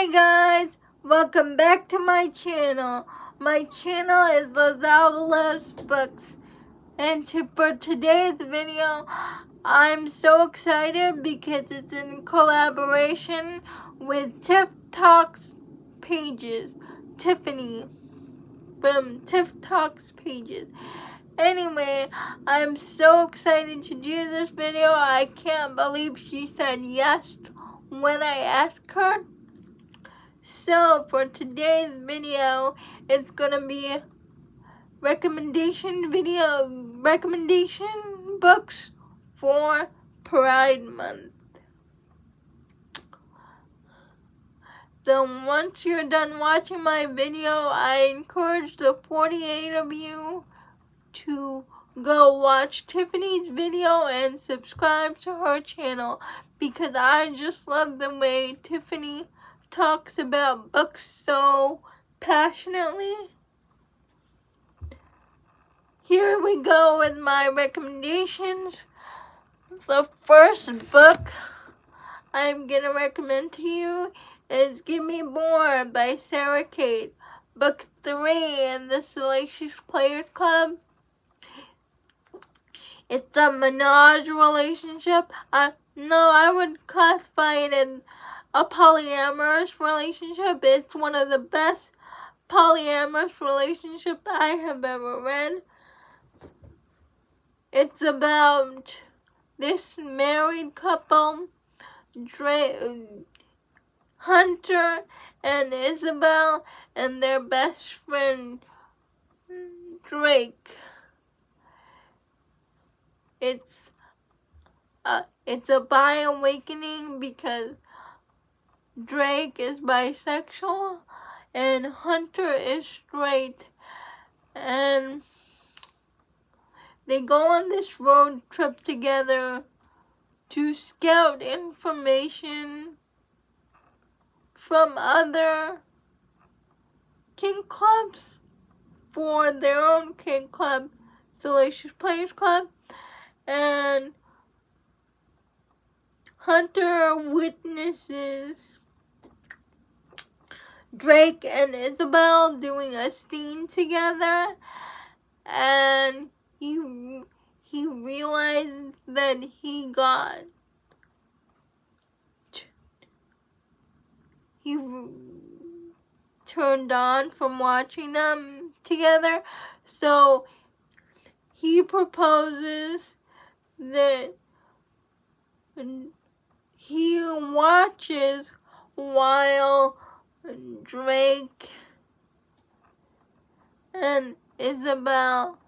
Hi guys, welcome back to my channel. My channel is llab Books, and for today's video, I'm so excited because it's in collaboration with TikTok's pages, Tiffany from TikTok's pages. Anyway, I'm so excited to do this video. I can't believe she said yes when I asked her. So for today's video, it's gonna be recommendation books for Pride Month. So once you're done watching my video, I encourage the 48 of you to go watch Tiffany's video and subscribe to her channel, because I just love the way Tiffany talks about books so passionately. Here we go with my recommendations. The first book I'm gonna recommend to you is Give Me More by Sara, Cate. Book 3 in the Salacious Players Club. It's a menage relationship. I would classify it as a polyamorous relationship. It's one of the best polyamorous relationships I have ever read. It's about this married couple, Hunter and Isabel, and their best friend, Drake. It's a bi-awakening because Drake is bisexual and Hunter is straight, and they go on this road trip together to scout information from other kink clubs for their own kink club, Salacious Players Club. And Hunter witnesses Drake and Isabel doing a scene together, and he realized that he turned on from watching them together, so he proposes that he watches while Drake and Isabel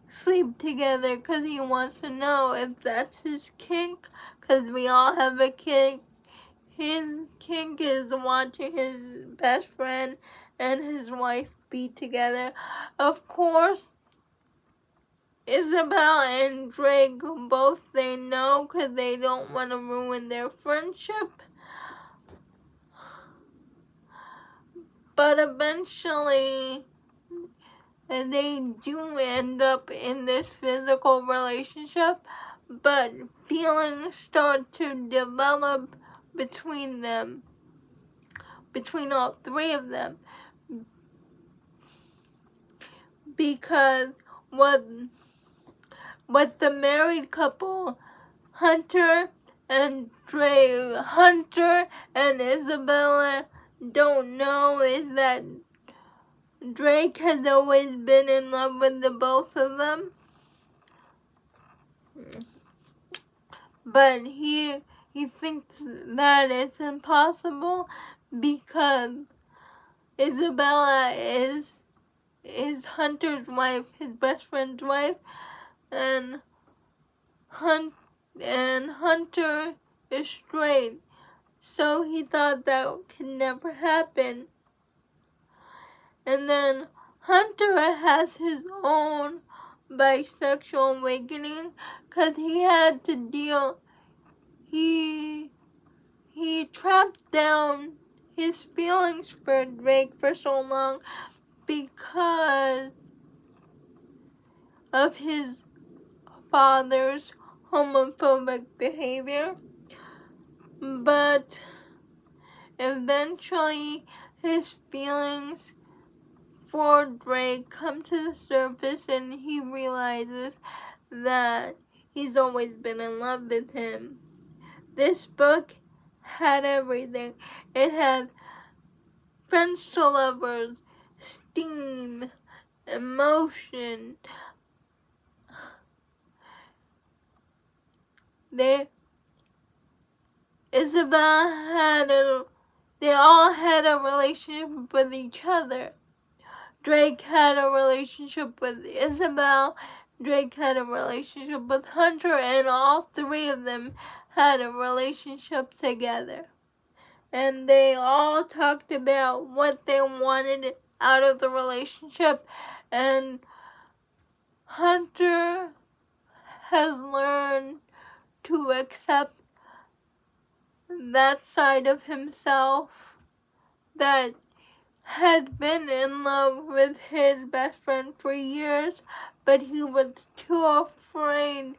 sleep together, because he wants to know if that's his kink, because we all have a kink. His kink is watching his best friend and his wife be together. Of course, Isabel and Drake both say no because they don't want to ruin their friendship. But eventually, they do end up in this physical relationship, but feelings start to develop between them, between all three of them, because what the married couple, Hunter and Isabella, don't know is that Drake has always been in love with the both of them, but he thinks that it's impossible because Isabella is Hunter's wife, his best friend's wife, and Hunter is straight, so he thought that could never happen. And then Hunter has his own bisexual awakening because he had to deal, he trapped down his feelings for Drake for so long because of his father's homophobic behavior. But Eventually, his feelings for Drake come to the surface and he realizes that he's always been in love with him. This book had everything. It had friends to lovers, steam, emotion. They all had a relationship with each other. Drake had a relationship with Isabel, Drake had a relationship with Hunter, and all three of them had a relationship together. And they all talked about what they wanted out of the relationship, and Hunter has learned to accept that side of himself that had been in love with his best friend for years, but he was too afraid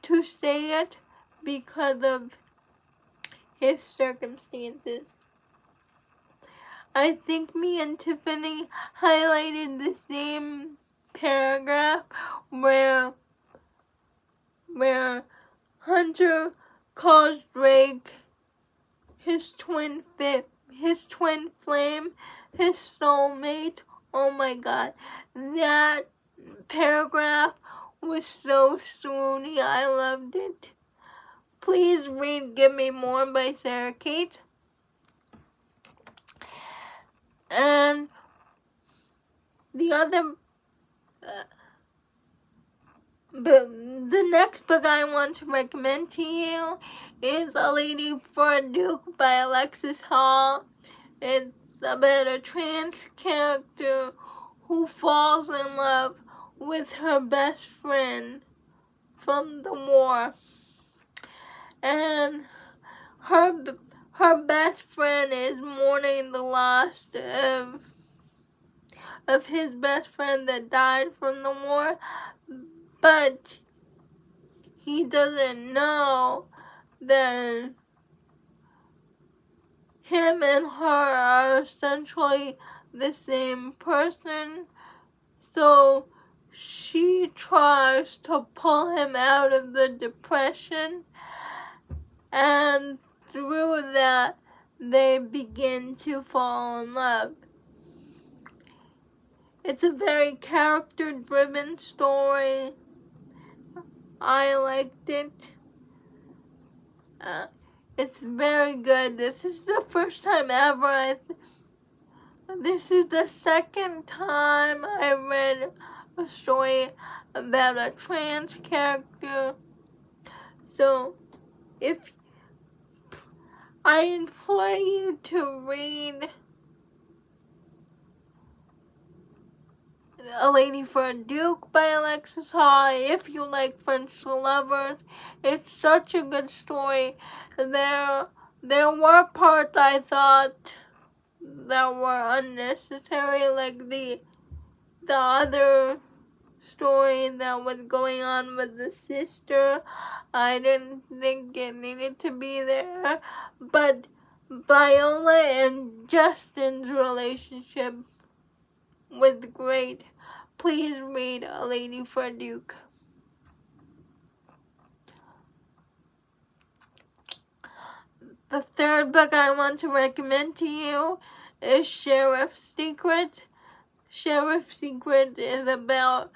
to say it because of his circumstances. I think me and Tiffany highlighted the same paragraph where Hunter calls Drake his twin flame, his soulmate. Oh my god, that paragraph was so swoony. I loved it. Please read Give Me More by Sara, Cate. And the next book I want to recommend to you is A Lady for a Duke by Alexis Hall. It's about a trans character who falls in love with her best friend from the war. And her best friend is mourning the loss of his best friend that died from the war, but he doesn't know that him and her are essentially the same person. So she tries to pull him out of the depression, and through that they begin to fall in love. It's a very character-driven story. I liked it. It's very good. This is the first time ever. This is the second time I read a story about a trans character. So, I implore you to read A Lady for a Duke by Alexis Hall if you like French lovers. It's such a good story. There were parts I thought that were unnecessary, like the other story that was going on with the sister. I didn't think it needed to be there. But Viola and Justin's relationship was great. Please read A Lady for a Duke. The third book I want to recommend to you is Sheriff's Secret. Sheriff's Secret is about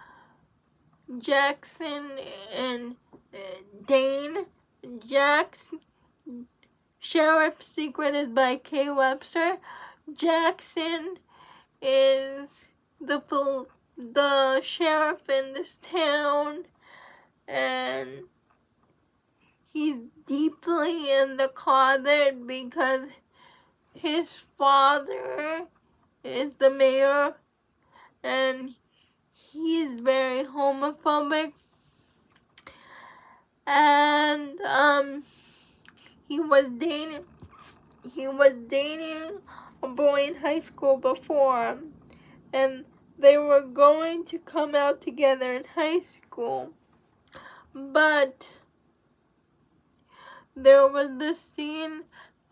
Jackson and Dane. Sheriff's Secret is by Webster. Jackson is the sheriff in this town, and he's deeply in the closet because his father is the mayor, and he's very homophobic. And he was dating a boy in high school before, and they were going to come out together in high school. But there was this scene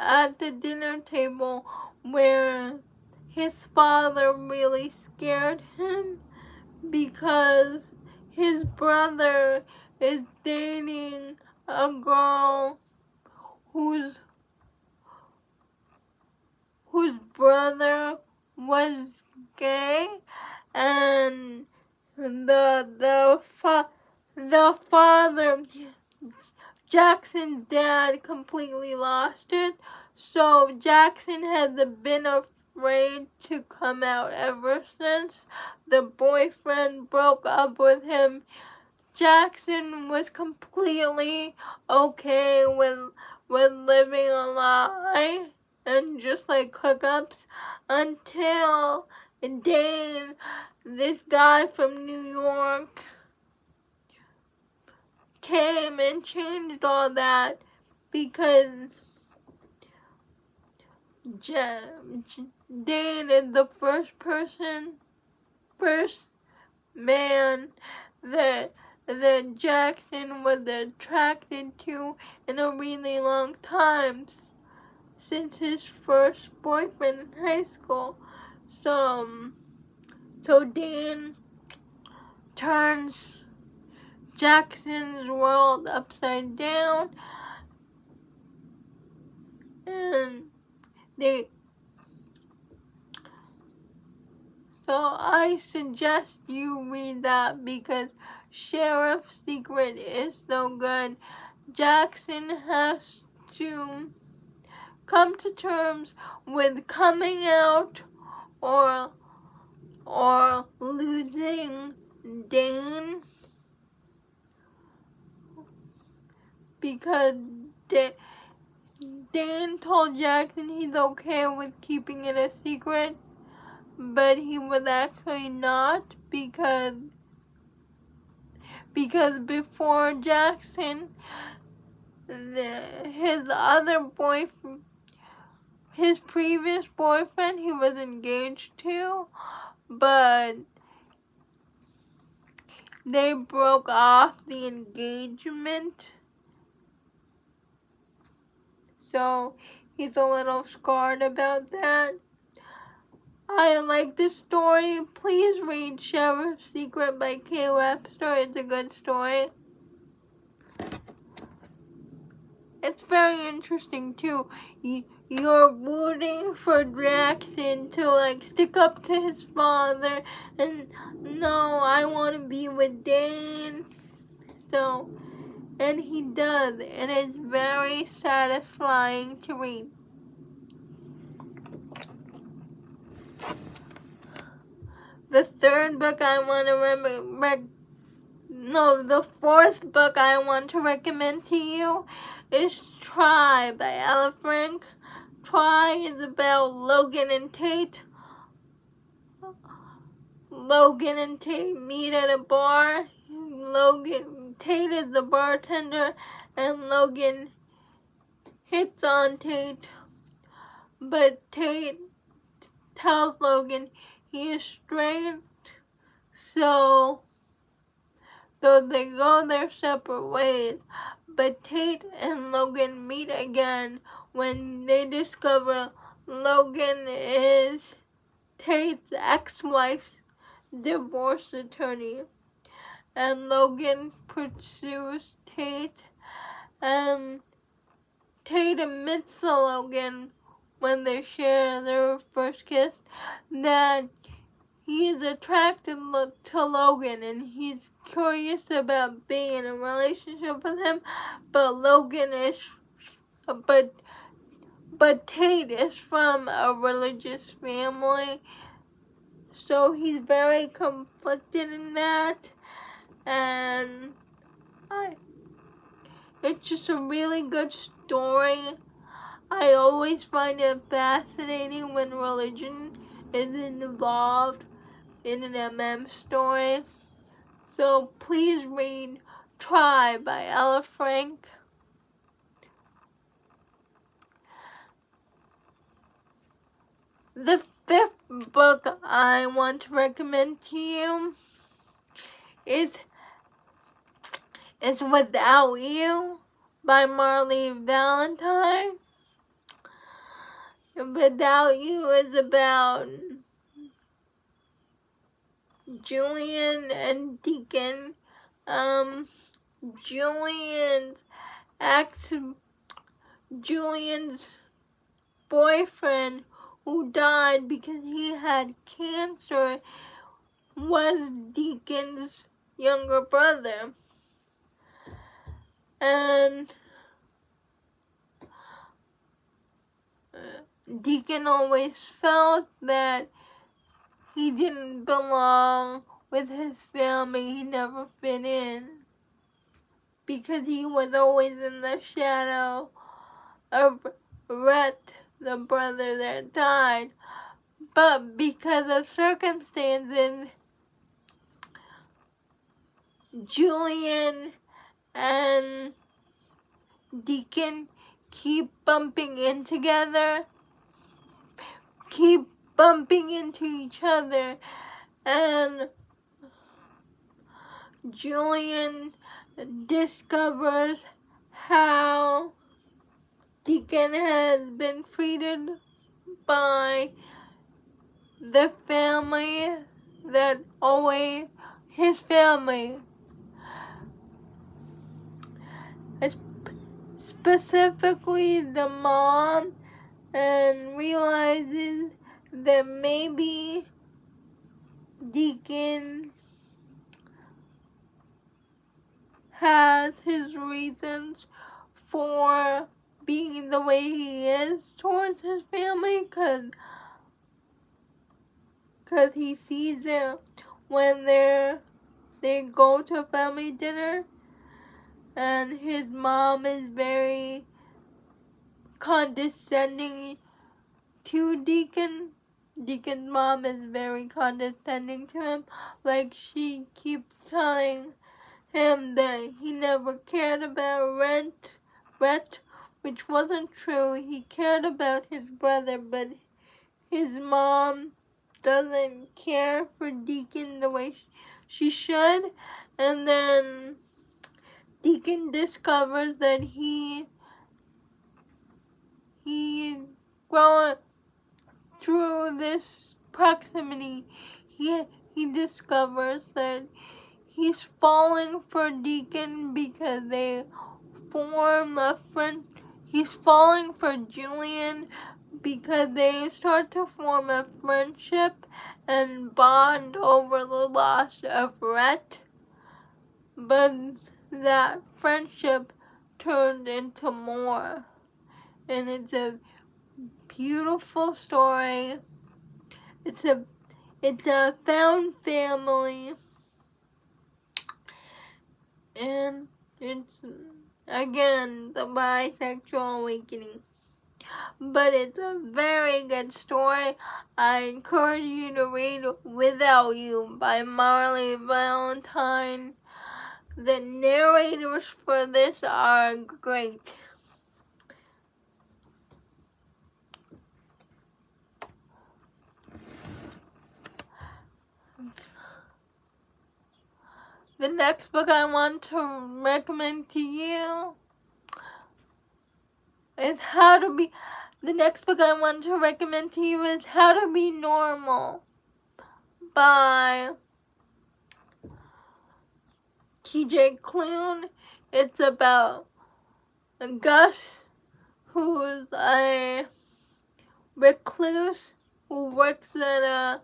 at the dinner table where his father really scared him because his brother is dating a girl whose brother was gay, and the father, Jackson's dad, completely lost it. So Jackson has been afraid to come out ever since the boyfriend broke up with him. Jackson was completely okay with living a lie and just like hookups until Dane, this guy from New York, came and changed all that because Dane is the first man that Jackson was attracted to in a really long time since his first boyfriend in high school. So Dan turns Jackson's world upside down, and so I suggest you read that because Sheriff's Secret is so good. Jackson has to come to terms with coming out or losing Dane, because Dane told Jackson he's okay with keeping it a secret, but he was actually not, because before Jackson, his previous boyfriend, he was engaged to, but they broke off the engagement. So he's a little scarred about that. I like this story. Please read Sheriff's Secret by Cate Webster. It's a good story. It's very interesting too. You're rooting for Jackson to like stick up to his father and no, I want to be with Dane. So, and he does, and it's very satisfying to read. The third book I want to the fourth book I want to recommend to you is Try by Ella Frank. Try is about Logan and Tate. Logan and Tate meet at a bar. Tate is the bartender, and Logan hits on Tate. But Tate tells Logan he is straight, so they go their separate ways. But Tate and Logan meet again when they discover Logan is Tate's ex-wife's divorce attorney. And Logan pursues Tate, and Tate admits to Logan when they share their first kiss that he is attracted to Logan and he's curious about being in a relationship with him, but Tate is from a religious family, so he's very conflicted in that, and it's just a really good story. I always find it fascinating when religion is involved in an MM story. So please read Try by Ella Frank. The fifth book I want to recommend to you is Without You by Marley Valentine. Without You is about Julian and Deacon. Julian's boyfriend, who died because he had cancer, was Deacon's younger brother. And Deacon always felt that he didn't belong with his family. He never fit in because he was always in the shadow of Rhett, the brother that died. But because of circumstances, Julian and Deacon keep bumping into each other, and Julian discovers how Deacon has been treated by the family that always his family, specifically the mom, and realizes that maybe Deacon has his reasons for being the way he is towards his family, cause he sees it when they go to family dinner, and his mom is very condescending to Deacon. Deacon's mom is very condescending to him. Like, she keeps telling him that he never cared about Rhett, which wasn't true. He cared about his brother, but his mom doesn't care for Deacon the way she should. And then Deacon discovers that he growing through this proximity, he discovers that he's falling for Deacon because they form a friend. He's falling for Julian because they start to form a friendship and bond over the loss of Rhett. But that friendship turned into more. And it's a beautiful story. It's a found family. And it's, again, the bisexual awakening. But it's a very good story. I encourage you to read Without You by Marley Valentine. The narrators for this are great. The next book I want to recommend to you is How to Be Normal by TJ Klune. It's about Gus, who's a recluse who works at a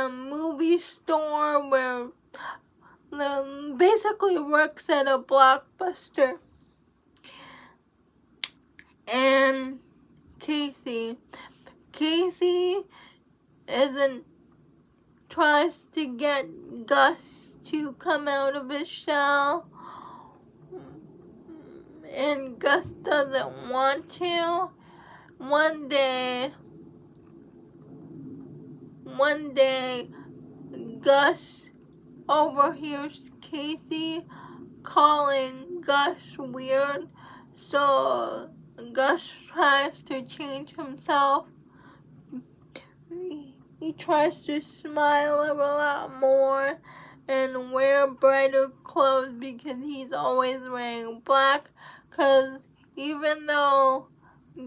movie store where basically works at a Blockbuster. And Cate tries to get Gus to come out of his shell, and Gus doesn't want to. One day, Gus overhears Cate calling Gus weird, so Gus tries to change himself. He tries to smile a lot more and wear brighter clothes because he's always wearing black. Because even though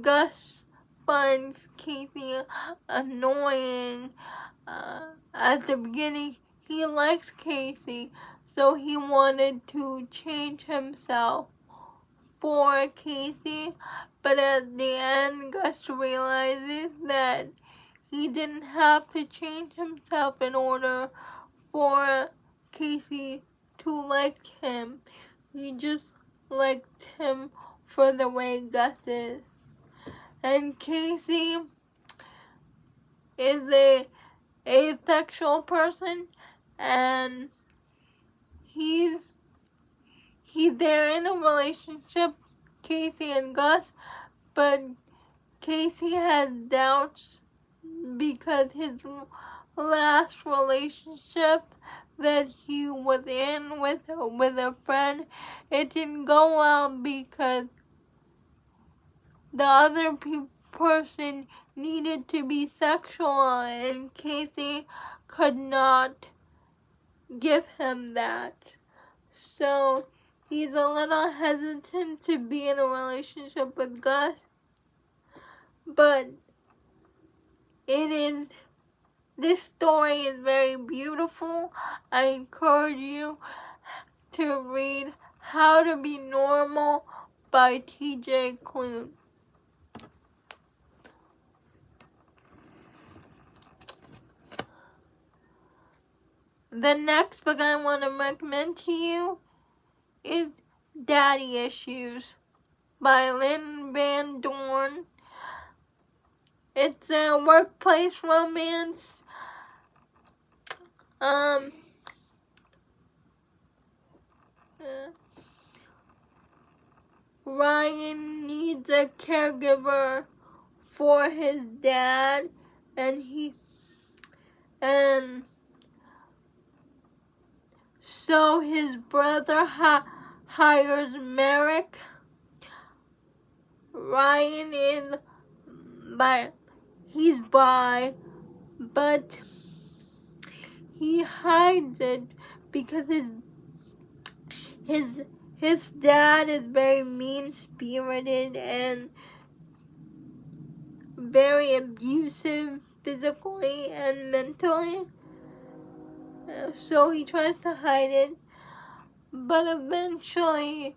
Gus finds Casey annoying at the beginning, he likes Casey, so he wanted to change himself for Casey, but at the end Gus realizes that he didn't have to change himself in order for Casey to like him. He just liked him for the way Gus is. And Casey is a asexual person, and they're in a relationship, Casey and Gus, but Casey has doubts because his last relationship that he was in with a friend, it didn't go well because the other person needed to be sexual, and Casey could not give him that. So he's a little hesitant to be in a relationship with Gus, but this story is very beautiful. I encourage you to read How to Be Normal by TJ Klune. The next book I want to recommend to you is Daddy Issues by Lynn and Dorn. It's a workplace romance. Ryan needs a caregiver for his dad, and so his brother hires Merrick. Ryan he's bi, but he hides it because his dad is very mean-spirited and very abusive physically and mentally. So he tries to hide it, but eventually,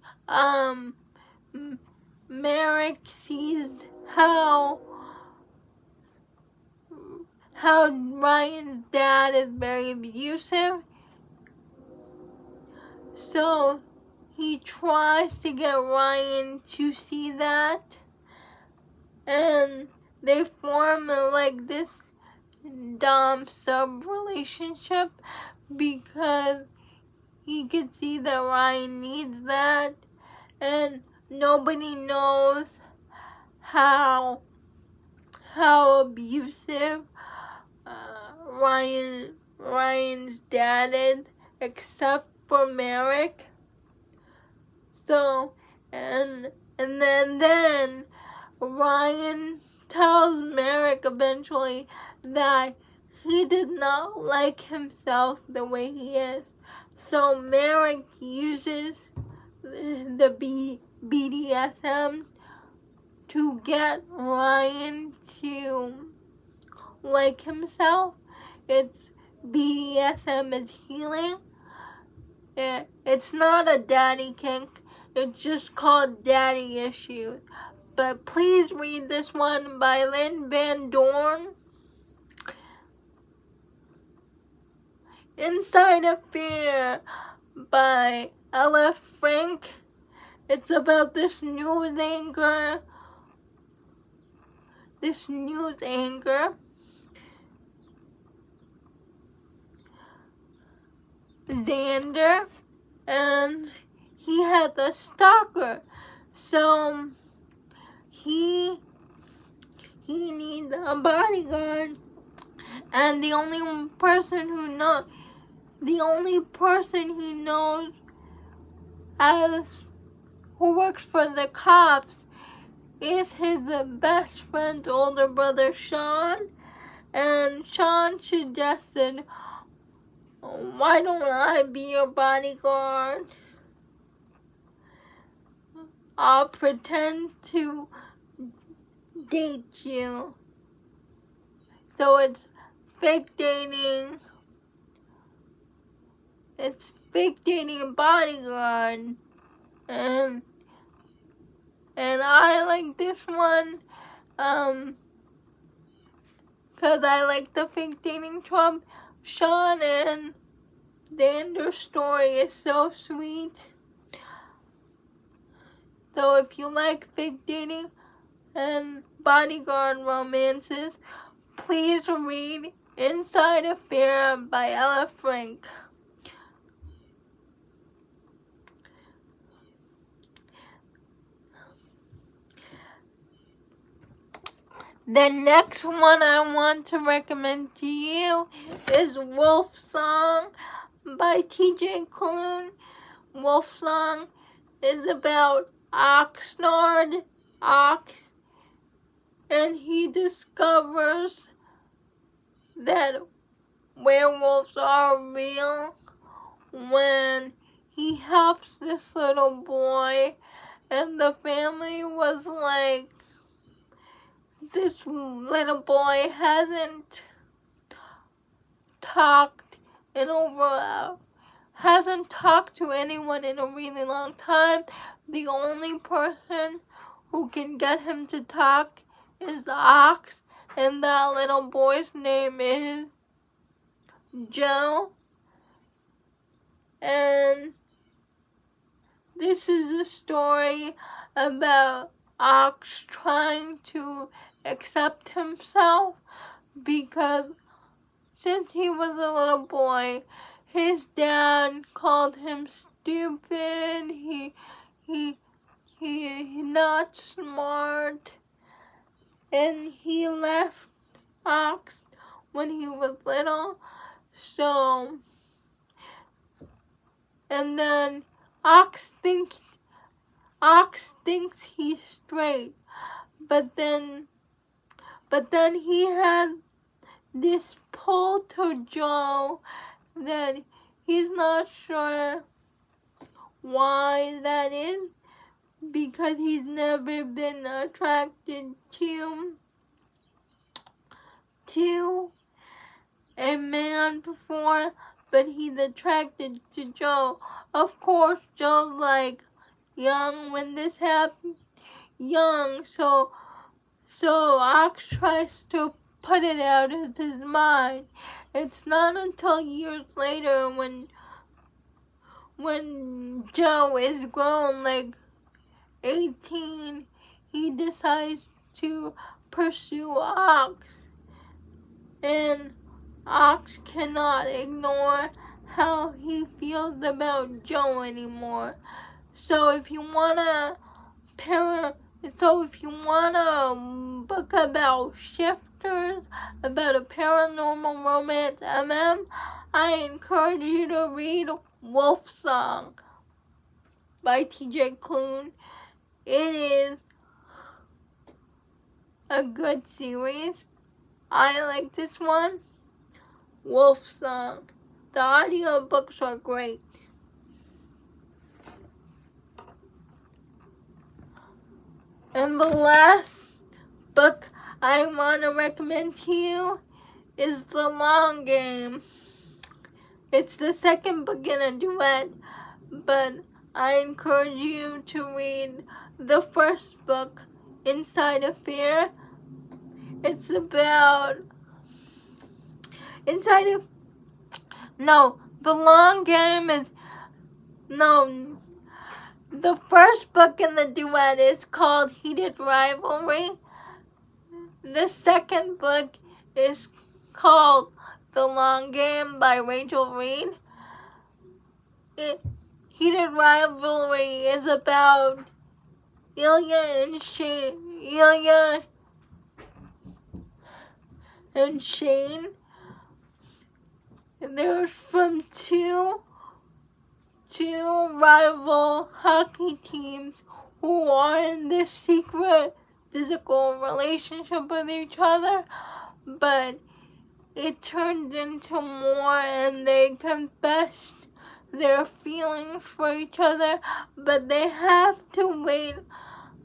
Merrick sees how Ryan's dad is very abusive. So he tries to get Ryan to see that, and they form like this dom-sub relationship because he could see that Ryan needs that, and nobody knows how abusive Ryan's dad is, except for Merrick. So, and then Ryan tells Merrick eventually that he did not like himself the way he is. So Merrick uses the BDSM to get Ryan to like himself. It's BDSM is healing. It's not a daddy kink. It's just called Daddy Issues. But please read this one by Lynn and Dorn. Inside of Fear by Ella Frank. It's about this news anchor, Xander, and he has a stalker. So he needs a bodyguard, and the only person he knows who works for the cops is his best friend's older brother, Sean. And Sean suggested Why don't I be your bodyguard? I'll pretend to date you. So it's fake dating. It's fake dating a bodyguard. And I like this one, cause I like the fake dating trope. Sean and Xander's story is so sweet. So if you like fake dating and bodyguard romances, please read Inside Affair by Ella Frank. The next one I want to recommend to you is Wolf Song by TJ Klune. Wolf Song is about Oxnard, Ox, and he discovers that werewolves are real when he helps this little boy, and the family was like, this little boy hasn't talked hasn't talked to anyone in a really long time. The only person who can get him to talk is the ox, and that little boy's name is Joe. And this is a story about Ox trying to accept himself, because since he was a little boy, his dad called him stupid, he not smart, and he left Ox when he was little. So, and then Ox thinks he's straight, but then he had this pull to Joe that he's not sure why that is, because he's never been attracted to a man before, but he's attracted to Joe. Of course, Joe's like young when this happened, so Ox tries to put it out of his mind. It's not until years later when Joe is grown, like 18, he decides to pursue Ox, and Ox cannot ignore how he feels about Joe anymore. So if you want a book about shifters, about a paranormal romance I encourage you to read Wolf Song by TJ Klune. It is a good series. I like this one, Wolf Song. The audiobooks are great. And the last book I want to recommend to you is The Long Game. It's the second book in a duet, but I encourage you to read the first book, Inside Affair. It's about The Long Game is the first book in the duet is called Heated Rivalry. The second book is called The Long Game by Reid. Heated Rivalry is about Ilya and Shane. They're from two rival hockey teams who are in this secret physical relationship with each other, but it turns into more, and they confess their feelings for each other, but they have to wait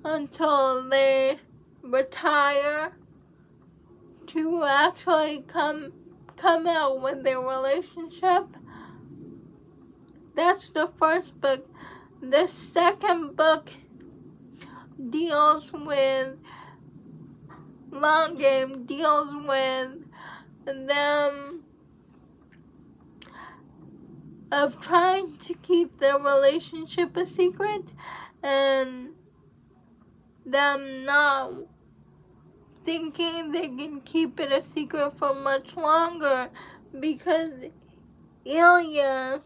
until they retire to actually come out with their relationship. That's the first book. The second book deals with long game, deals with them of trying to keep their relationship a secret, and them not thinking they can keep it a secret for much longer, because Ilya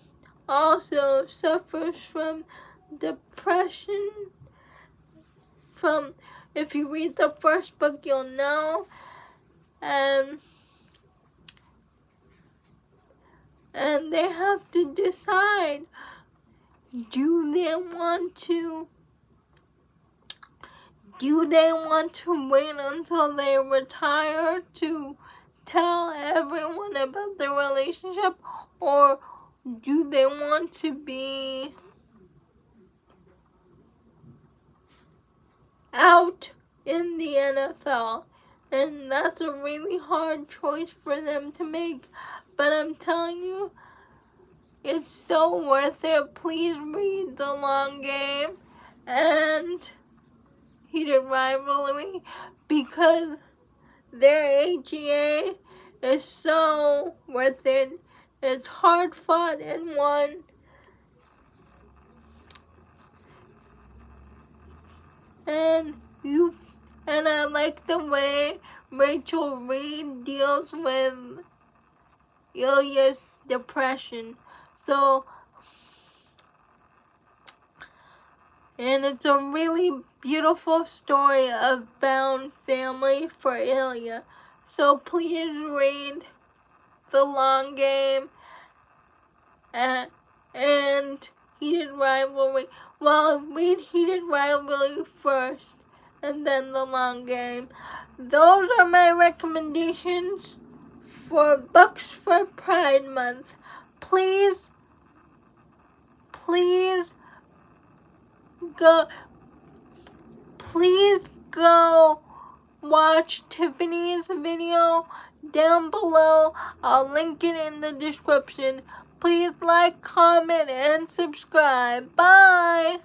also suffers from depression. If you read the first book, you'll know. And they have to decide, do they want to wait until they retire to tell everyone about their relationship, or do they want to be out in the NFL? And that's a really hard choice for them to make. But I'm telling you, it's so worth it. Please read The Long Game and Heated Rivalry, because their AGA is so worth it. It's hard fought and won. And I like the way Rachel Reid deals with Ilya's depression. And it's a really beautiful story of found family for Ilya. So please read The Long Game and Heated Rivalry. Well, read Heated Rivalry first, and then The Long Game. Those are my recommendations for books for Pride Month. Please go watch Tiffany's video down below. I'll link it in the description. Please like, comment, and subscribe. Bye!